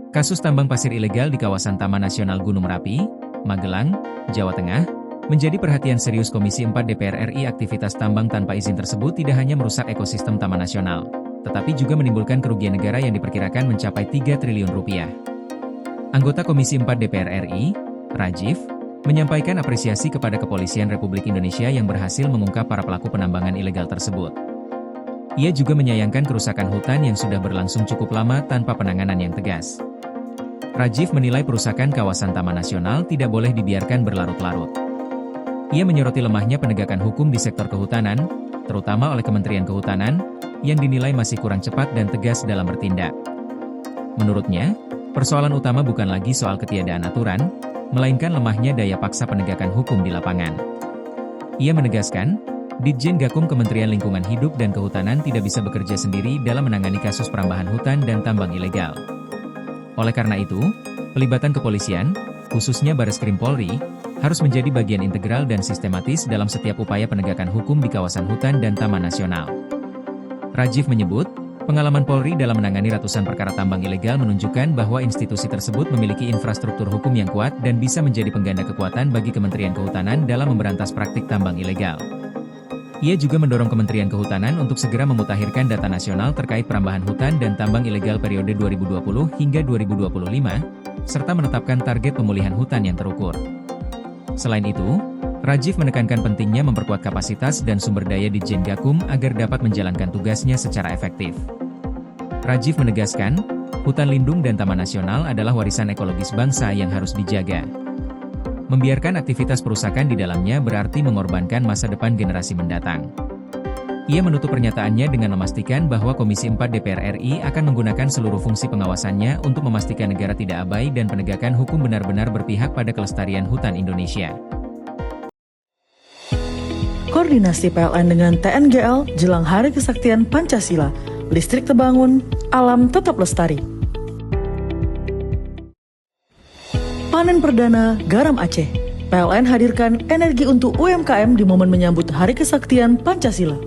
Kasus tambang pasir ilegal di kawasan Taman Nasional Gunung Merapi, Magelang, Jawa Tengah, menjadi perhatian serius Komisi 4 DPR RI. Aktivitas tambang tanpa izin tersebut tidak hanya merusak ekosistem Taman Nasional, tetapi juga menimbulkan kerugian negara yang diperkirakan mencapai 3 triliun rupiah. Anggota Komisi 4 DPR RI, Rajiv, menyampaikan apresiasi kepada Kepolisian Republik Indonesia yang berhasil mengungkap para pelaku penambangan ilegal tersebut. Ia juga menyayangkan kerusakan hutan yang sudah berlangsung cukup lama tanpa penanganan yang tegas. Rajiv menilai perusakan kawasan Taman Nasional tidak boleh dibiarkan berlarut-larut. Ia menyoroti lemahnya penegakan hukum di sektor kehutanan, terutama oleh Kementerian Kehutanan, yang dinilai masih kurang cepat dan tegas dalam bertindak. Menurutnya, persoalan utama bukan lagi soal ketiadaan aturan, melainkan lemahnya daya paksa penegakan hukum di lapangan. Ia menegaskan, Ditjen Gakum Kementerian Lingkungan Hidup dan Kehutanan tidak bisa bekerja sendiri dalam menangani kasus perambahan hutan dan tambang ilegal. Oleh karena itu, pelibatan kepolisian, khususnya Bareskrim Polri, harus menjadi bagian integral dan sistematis dalam setiap upaya penegakan hukum di kawasan hutan dan Taman Nasional. Rajiv menyebut, pengalaman Polri dalam menangani ratusan perkara tambang ilegal menunjukkan bahwa institusi tersebut memiliki infrastruktur hukum yang kuat dan bisa menjadi pengganda kekuatan bagi Kementerian Kehutanan dalam memberantas praktik tambang ilegal. Ia juga mendorong Kementerian Kehutanan untuk segera memutakhirkan data nasional terkait perambahan hutan dan tambang ilegal periode 2020 hingga 2025, serta menetapkan target pemulihan hutan yang terukur. Selain itu, Rajiv menekankan pentingnya memperkuat kapasitas dan sumber daya Ditjen Gakum agar dapat menjalankan tugasnya secara efektif. Rajiv menegaskan, hutan lindung dan taman nasional adalah warisan ekologis bangsa yang harus dijaga. Membiarkan aktivitas perusakan di dalamnya berarti mengorbankan masa depan generasi mendatang. Ia menutup pernyataannya dengan memastikan bahwa Komisi 4 DPR RI akan menggunakan seluruh fungsi pengawasannya untuk memastikan negara tidak abai dan penegakan hukum benar-benar berpihak pada kelestarian hutan Indonesia. Koordinasi PLN dengan TNGL jelang Hari Kesaktian Pancasila, listrik terbangun, alam tetap lestari. Panen perdana garam Aceh. PLN hadirkan energi untuk UMKM di momen menyambut Hari Kesaktian Pancasila.